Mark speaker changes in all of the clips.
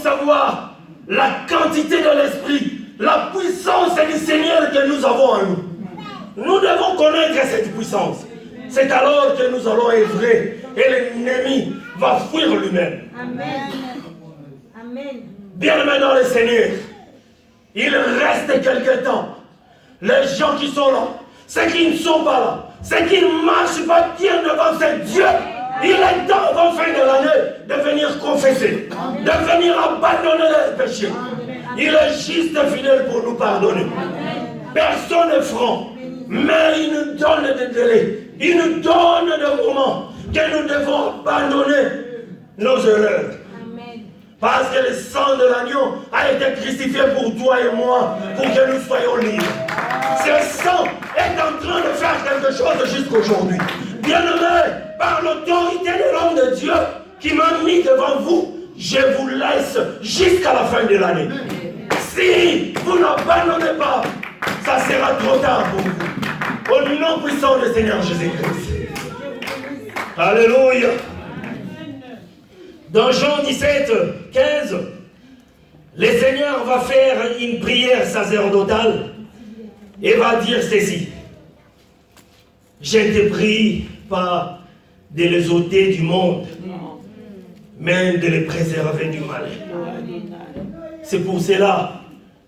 Speaker 1: savoir la quantité de l'Esprit, la puissance du Seigneur que nous avons en nous. Nous devons connaître cette puissance. C'est alors que nous allons œuvrer et l'ennemi va fuir lui-même.
Speaker 2: Amen. Amen.
Speaker 1: Bien-aimés dans le Seigneur, il reste quelque temps. Les gens qui sont là, ceux qui ne sont pas là, ceux qui ne marchent pas bien devant ce Dieu, il est temps avant fin de l'année de venir confesser, de venir abandonner les péchés. Il est juste fidèle pour nous pardonner. Personne n'est franc, mais il nous donne des délais, il nous donne des moments que nous devons abandonner nos erreurs. Parce que le sang de l'agneau a été crucifié pour toi et moi, pour que nous soyons libres. Ce sang est en train de faire quelque chose jusqu'aujourd'hui. Bien-aimé, par l'autorité de l'homme de Dieu qui m'a mis devant vous, je vous laisse jusqu'à la fin de l'année. Si vous n'abandonnez pas, ça sera trop tard pour vous. Au nom puissant du Seigneur Jésus-Christ. Alléluia. Dans Jean 17, 15, le Seigneur va faire une prière sacerdotale et va dire ceci. Je ne te prie pas de les ôter du monde, mais de les préserver du mal. C'est pour cela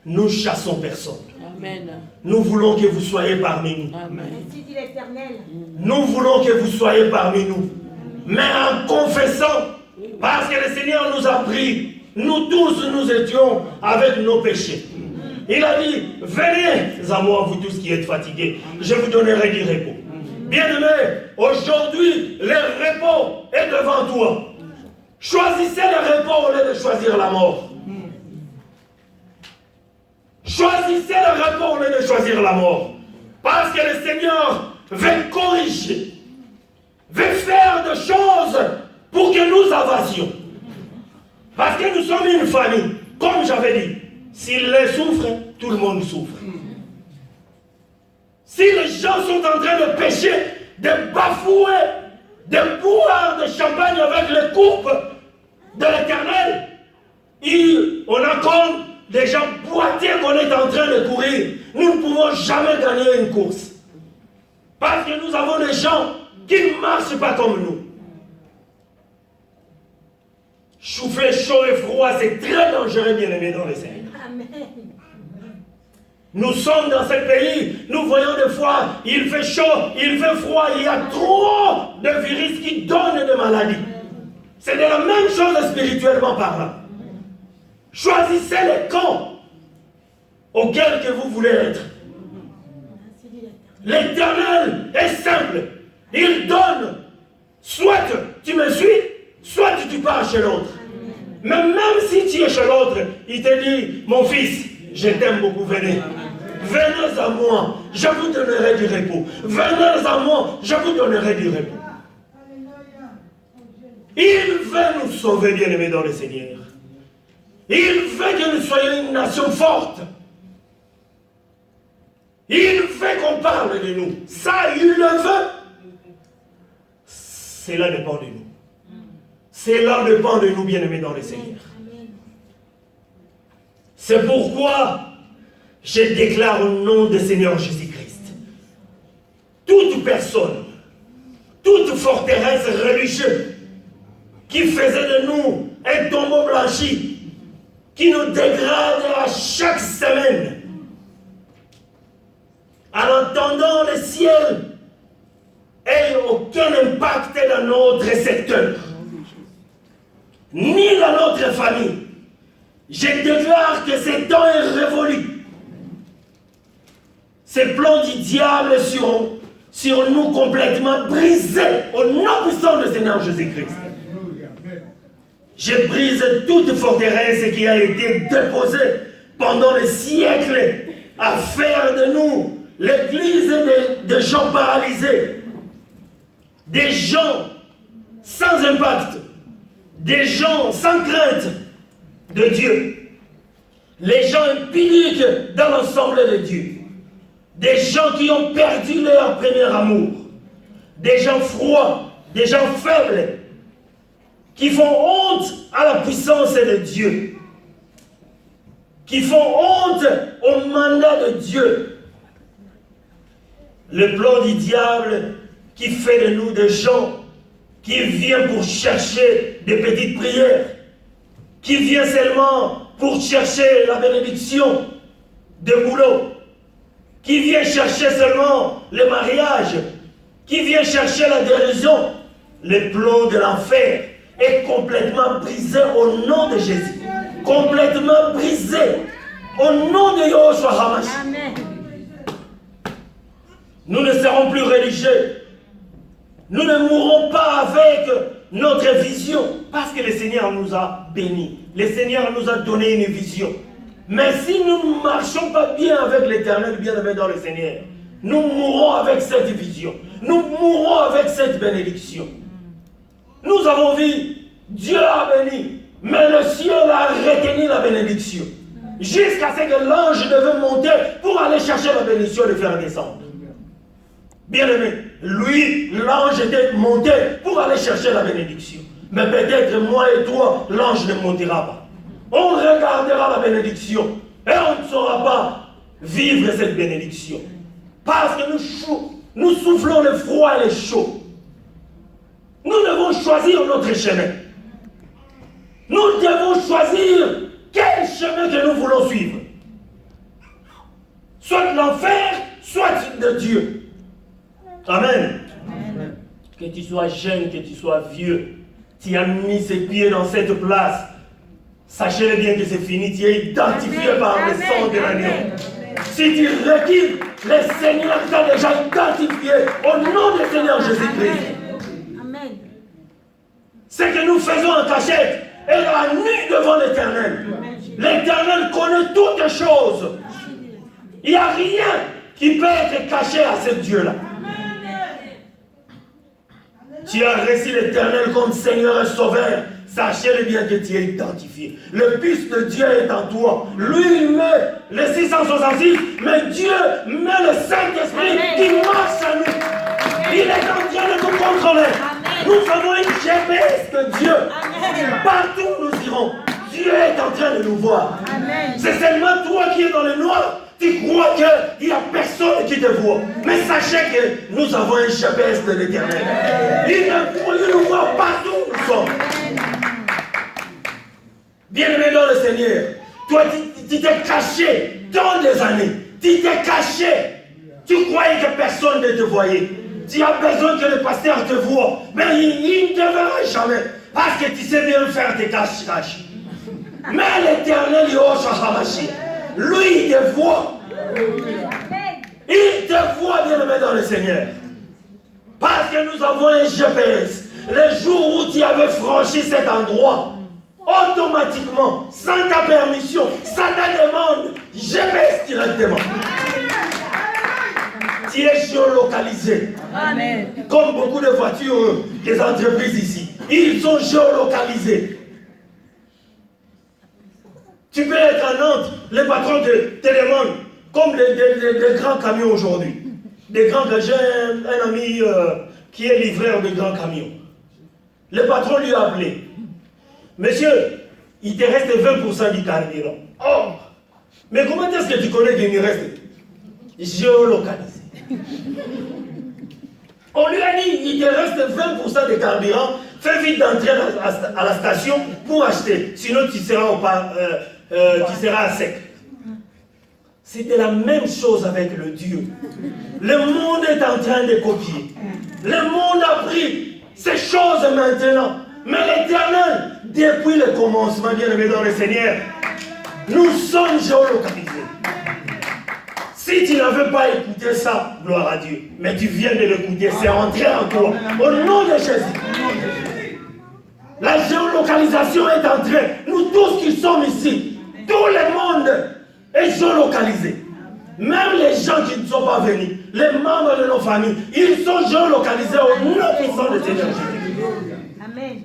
Speaker 1: nous chassons personne.
Speaker 3: Amen.
Speaker 1: Nous voulons que vous soyez parmi nous.
Speaker 3: Amen.
Speaker 1: Nous voulons que vous soyez parmi nous. Mais en confessant, parce que le Seigneur nous a pris, nous tous nous étions avec nos péchés. Il a dit, venez à moi vous tous qui êtes fatigués, je vous donnerai du repos. Bien-aimés, aujourd'hui, le repos est devant toi. Choisissez le repos au lieu de choisir la mort. Choisissez le repos au lieu de choisir la mort. Parce que le Seigneur veut corriger, veut faire des choses pour que nous avancions. Parce que nous sommes une famille. Comme j'avais dit, s'il les souffre, tout le monde souffre. Si les gens sont en train de pécher, de bafouer, de boire de champagne avec les coupes de l'Éternel, on a comme des gens boités qu'on est en train de courir. Nous ne pouvons jamais gagner une course. Parce que nous avons des gens qui ne marchent pas comme nous. Souffler chaud et froid, c'est très dangereux, bien-aimés dans le Seigneur.
Speaker 2: Amen.
Speaker 1: Nous sommes dans ce pays, nous voyons des fois, il fait chaud, il fait froid, il y a trop de virus qui donnent des maladies. C'est de la même chose spirituellement parlant. Choisissez les camps auxquels que vous voulez être. L'Éternel est simple. Il donne, soit tu me suis, soit tu pars chez l'autre. Mais même si tu es chez l'autre, il te dit, mon fils, je t'aime beaucoup, venez. Venez à moi, je vous donnerai du repos. Venez à moi, je vous donnerai du repos. Il veut nous sauver, bien-aimés dans le Seigneur. Il veut que nous soyons une nation forte. Il veut qu'on parle de nous. Ça, il le veut. Cela dépend de nous. Cela dépend de nous, bien-aimés dans le Seigneur. C'est pourquoi je déclare au nom du Seigneur Jésus-Christ, toute personne, toute forteresse religieuse qui faisait de nous un tombeau blanchi, qui nous dégrade à chaque semaine, en entendant le ciel, ait aucun impact dans notre secteur, ni dans notre famille. Je déclare que ce temps est révolu. Ces plans du diable sur nous complètement brisés au nom puissant du Seigneur Jésus-Christ. Je brise toute forteresse qui a été déposée pendant les siècles à faire de nous l'église de gens paralysés, des gens sans impact, des gens sans crainte de Dieu, les gens impudiques dans l'ensemble de Dieu, des gens qui ont perdu leur premier amour, des gens froids, des gens faibles, qui font honte à la puissance de Dieu. qui font honte au mandat de Dieu. Le plan du diable qui fait de nous des gens qui viennent pour chercher des petites prières, qui viennent seulement pour chercher la bénédiction de boulot, qui vient chercher seulement le mariage, qui vient chercher la dérision. Le plan de l'enfer est complètement brisé au nom de Jésus. Complètement brisé au nom de Yahushua HaMashiach. Nous ne serons plus religieux. Nous ne mourrons pas avec notre vision parce que le Seigneur nous a bénis. Le Seigneur nous a donné une vision. Mais si nous ne marchons pas bien avec l'Éternel, bien-aimé dans le Seigneur, nous mourrons avec cette vision. Nous mourrons avec cette bénédiction. Nous avons vu, Dieu a béni, mais le ciel a retenu la bénédiction. Jusqu'à ce que l'ange devait monter pour aller chercher la bénédiction et le faire descendre. Bien-aimé, lui, l'ange était monté pour aller chercher la bénédiction. Mais peut-être moi et toi, l'ange ne montera pas. On regardera la bénédiction et on ne saura pas vivre cette bénédiction. Parce que nous soufflons le froid et le chaud. Nous devons choisir notre chemin. Nous devons choisir quel chemin que nous voulons suivre. Soit l'enfer, soit de Dieu. Amen. Amen. Que tu sois jeune, que tu sois vieux, tu as mis ses pieds dans cette place. Sachez bien que c'est fini, tu es identifié par le sang de l'agneau. Si tu recules, le Seigneur t'a déjà identifié au nom du Seigneur Jésus-Christ.
Speaker 2: Amen.
Speaker 1: Ce que nous faisons en cachette est la nuit devant l'Éternel. L'Éternel connaît toutes les choses. Il n'y a rien qui peut être caché à ce Dieu-là. Tu as reçu l'Éternel comme Seigneur et Sauveur. Sachez-le bien que tu es identifié. Le Fils de Dieu est en toi. Lui, il met le 666, mais Dieu met le Saint-Esprit qui marche à nous. Il est en train de nous contrôler. Nous avons une GPS de Dieu. Partout où nous irons, Dieu est en train de nous voir. C'est seulement toi qui es dans le noir. Tu crois qu'il n'y a personne qui te voit. Mais sachez que nous avons un GPS de l'Éternel. Il nous voit partout où nous sommes. Bien-aimé dans le Seigneur, toi tu t'es caché dans des années. Tu t'es caché. Tu croyais que personne ne te voyait. Tu as besoin que le pasteur te voie. Mais il ne te verra jamais. Parce que tu sais bien faire tes caches-caches. Mais l'Éternel, Yahushua HaMashiach, lui, il te voit. Il te voit, bien-aimé dans le Seigneur. Parce que nous avons un GPS. Le jour où tu avais franchi cet endroit, automatiquement, sans ta permission, sans ta demande, GPS directement. Tu es géolocalisé. Amen. Comme beaucoup de voitures des entreprises ici. Ils sont géolocalisés. Tu peux être à Nantes, le patron te demande, comme des grands camions aujourd'hui. J'ai un ami qui est livreur de grands camions. Le patron lui a appelé. Monsieur, il te reste 20% du carburant. Oh! Mais comment est-ce que tu connais qu'il me reste? Géolocalisé. On lui a dit, il te reste 20% de carburant, fais vite d'entrer à la station pour acheter. Sinon tu seras à sec. C'était la même chose avec le Dieu. Le monde est en train de copier. Le monde a pris ces choses maintenant. Mais l'Éternel, depuis le commencement, bien-aimé dans le Seigneur, nous sommes géolocalisés. Si tu n'avais pas écouté ça, gloire à Dieu, mais tu viens de l'écouter, c'est entré en toi. Au nom de Jésus. La géolocalisation est entrée. Nous tous qui sommes ici, tout le monde est géolocalisé. Même les gens qui ne sont pas venus, les membres de nos familles, ils sont géolocalisés au nom puissant de Seigneur Jésus. Amen.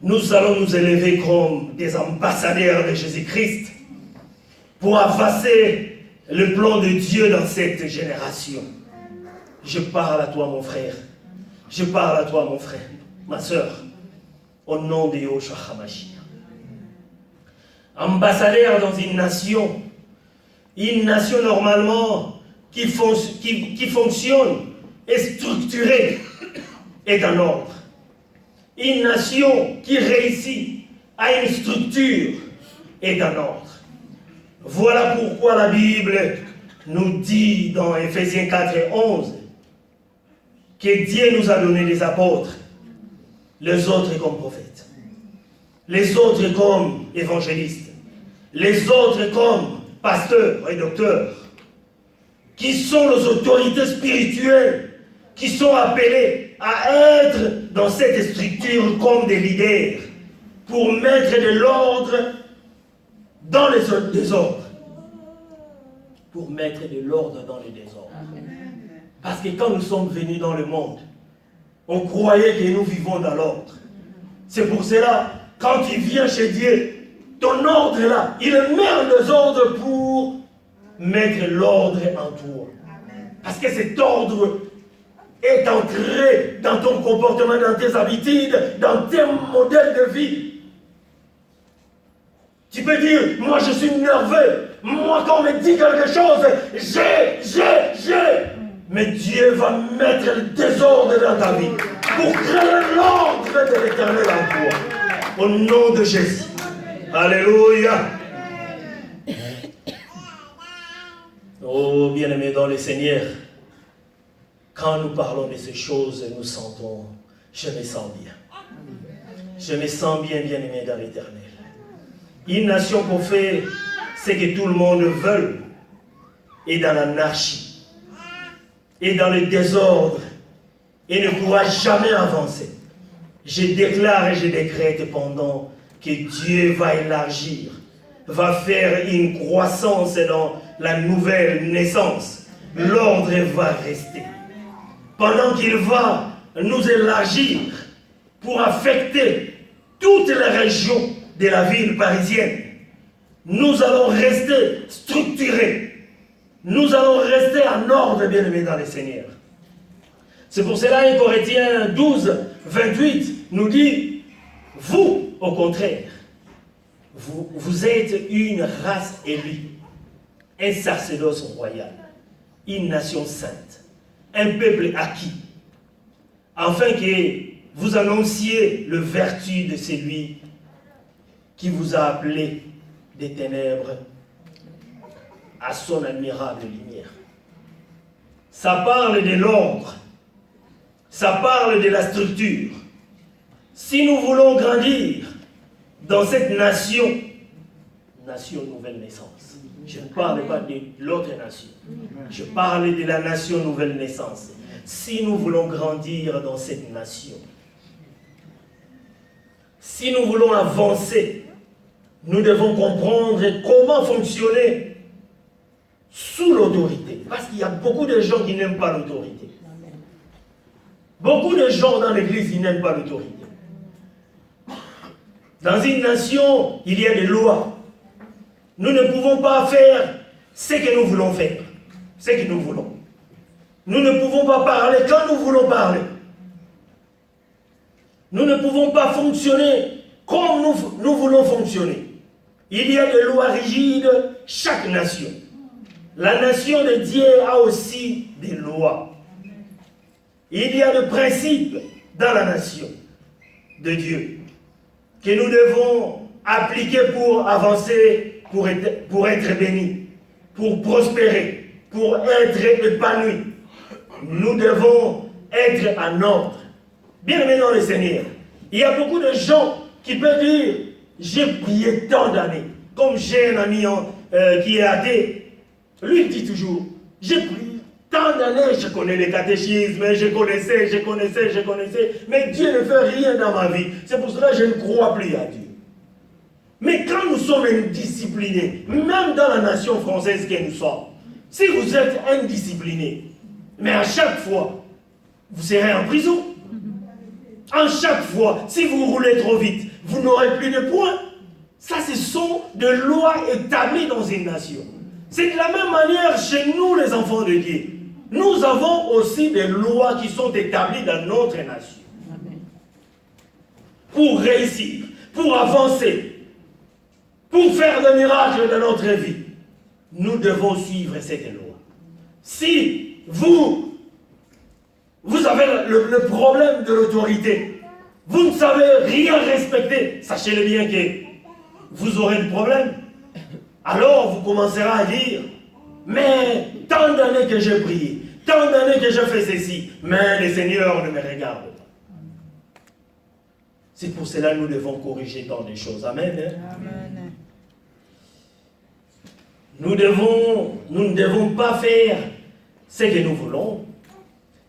Speaker 1: Nous allons nous élever comme des ambassadeurs de Jésus-Christ pour avancer le plan de Dieu dans cette génération. Je parle à toi, mon frère. Je parle à toi, mon frère, ma soeur, au nom de Yahushua HaMashiach. ambassadeur dans une nation normalement qui fonctionne, est structurée, est en ordre. Une nation qui réussit à une structure est en ordre. Voilà pourquoi la Bible nous dit dans Éphésiens 4 et 11 que Dieu nous a donné des apôtres, les autres comme prophètes, les autres comme évangélistes, les autres comme pasteurs et docteurs, qui sont les autorités spirituelles, qui sont appelés à être dans cette structure comme des leaders, pour mettre de l'ordre dans les désordres. Pour mettre de l'ordre dans les désordres. Parce que quand nous sommes venus dans le monde, on croyait que nous vivons dans l'ordre. C'est pour cela, quand tu viens chez Dieu, ton ordre est là. Il met en désordre pour mettre l'ordre en toi. Parce que cet ordre est ancré dans ton comportement, dans tes habitudes, dans tes modèles de vie. Tu peux dire, moi je suis nerveux, moi quand on me dit quelque chose, j'ai. Mais Dieu va mettre le désordre dans ta vie pour créer l'ordre de l'Éternel en toi. Au nom de Jésus. Alléluia. Oh bien-aimés dans le Seigneur, quand nous parlons de ces choses, nous sentons, je me sens bien. Je me sens bien, bien-aimé dans l'Éternel. Une nation qu'on fait ce que tout le monde veut, est dans l'anarchie, est dans le désordre, et ne pourra jamais avancer. Je déclare et je décrète pendant que Dieu va élargir, va faire une croissance dans la nouvelle naissance. L'ordre va rester. Pendant qu'il va nous élargir pour affecter toutes les régions de la ville parisienne, nous allons rester structurés. Nous allons rester en ordre, bien-aimés dans le Seigneur. C'est pour cela que Corinthiens 12, 28 nous dit, vous, au contraire, vous êtes une race élue, un sacerdoce royal, une nation sainte, un peuple acquis, afin que vous annonciez le vertu de celui qui vous a appelé des ténèbres à son admirable lumière. Ça parle de l'ordre, ça parle de la structure. Si nous voulons grandir dans cette nation nouvelle naissance, je ne parle pas de l'autre nation, je parle de la nation nouvelle naissance. Si nous voulons grandir dans cette nation, si nous voulons avancer, nous devons comprendre comment fonctionner sous l'autorité. Parce qu'il y a beaucoup de gens qui n'aiment pas l'autorité. Beaucoup de gens dans l'église, ils n'aiment pas l'autorité. Dans une nation, il y a des lois. Nous ne pouvons pas faire ce que nous voulons faire. Ce que nous voulons. Nous ne pouvons pas parler quand nous voulons parler. Nous ne pouvons pas fonctionner comme nous voulons fonctionner. Il y a des lois rigides, chaque nation. La nation de Dieu a aussi des lois. Il y a des principes dans la nation de Dieu que nous devons appliquer pour avancer, pour être bénis, pour prospérer, pour être épanouis. Nous devons être en ordre. Bien-aimés dans le Seigneur, il y a beaucoup de gens qui peuvent dire, j'ai prié tant d'années. Comme j'ai un ami qui est athée, lui il dit toujours, j'ai prié tant d'années, je connais les catéchismes, je connaissais, mais Dieu ne fait rien dans ma vie. C'est pour cela que je ne crois plus à Dieu. Mais quand nous sommes indisciplinés, même dans la nation française que nous sommes, si vous êtes indisciplinés, mais à chaque fois, vous serez en prison. À chaque fois, si vous roulez trop vite, vous n'aurez plus de points. Ça, ce sont des lois établies dans une nation. C'est de la même manière chez nous, les enfants de Dieu. Nous avons aussi des lois qui sont établies dans notre nation. Pour réussir, pour avancer. pour faire des miracles dans notre vie, nous devons suivre cette loi. Si vous avez le problème de l'autorité, vous ne savez rien respecter, sachez-le bien que vous aurez des problèmes. Alors vous commencerez à dire, mais tant d'années que j'ai prié, tant d'années que je fais ceci, mais le Seigneur ne me regarde pas. C'est pour cela que nous devons corriger tant de choses. Amen.
Speaker 2: Amen.
Speaker 1: Nous ne devons pas faire ce que nous voulons.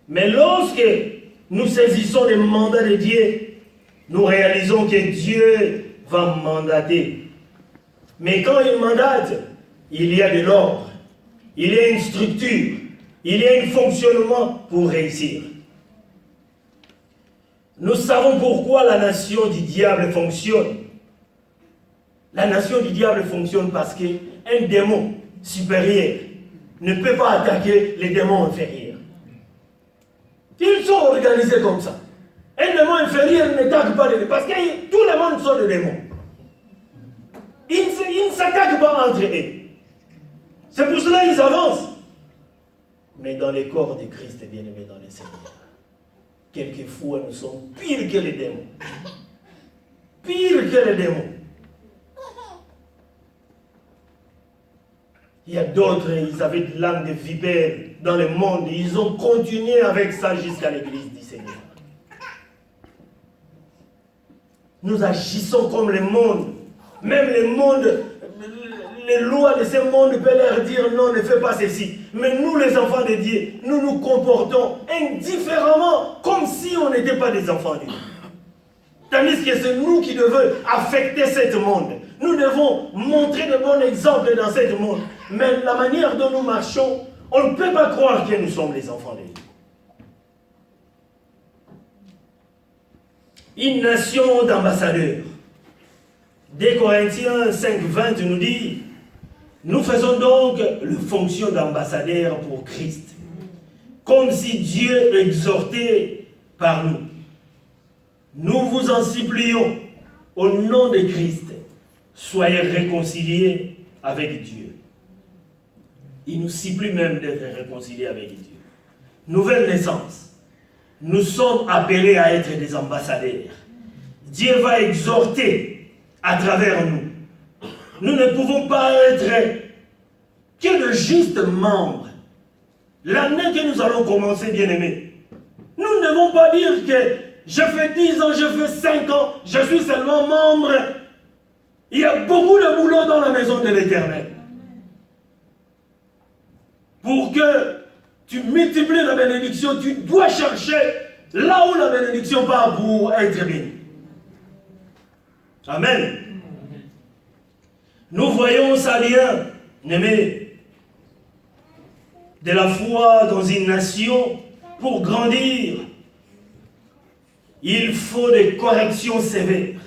Speaker 1: Mais lorsque nous saisissons les mandats de Dieu, nous réalisons que Dieu va mandater. Mais quand il mandate, il y a de l'ordre, il y a une structure, il y a un fonctionnement pour réussir. Nous savons pourquoi la nation du diable fonctionne. La nation du diable fonctionne parce qu'un démon supérieur ne peut pas attaquer les démons inférieurs. Ils sont organisés comme ça. Un démon inférieur n'attaque pas les démons, parce que tout le monde sont des démons. Ils ne s'attaquent pas entre eux. C'est pour cela qu'ils avancent. Mais dans les corps de Christ, bien-aimés dans les Seigneurs, quelquefois nous sommes pires que les démons. Pires que les démons. Il y a d'autres, ils avaient de l'âme de vipère dans le monde. Ils ont continué avec ça jusqu'à l'église du Seigneur. Nous agissons comme le monde. Même le monde, les lois de ce monde peuvent leur dire non, ne fais pas ceci. Mais nous, les enfants de Dieu, nous nous comportons indifféremment, comme si on n'était pas des enfants de Dieu. Tandis que c'est nous qui devons affecter ce monde. Nous devons montrer de bons exemples dans ce monde. Mais la manière dont nous marchons, on ne peut pas croire que nous sommes les enfants de Dieu. Une nation d'ambassadeurs. 2 Corinthiens 5, 20 nous dit, nous faisons donc le fonction d'ambassadeur pour Christ, comme si Dieu exhortait par nous. Nous vous en supplions, au nom de Christ, soyez réconciliés avec Dieu. Il nous supplie même d'être réconciliés avec Dieu. Nouvelle naissance. Nous sommes appelés à être des ambassadeurs. Dieu va exhorter à travers nous. Nous ne pouvons pas être que de justes membres. L'année que nous allons commencer, bien-aimés, nous ne devons pas dire que je fais 10 ans, je fais 5 ans, je suis seulement membre. Il y a beaucoup de boulot dans la maison de l'Éternel. Pour que tu multiplies la bénédiction, tu dois chercher là où la bénédiction part pour être béni. Amen. Nous voyons ça bien, aimé, de la foi dans une nation pour grandir. Il faut des corrections sévères.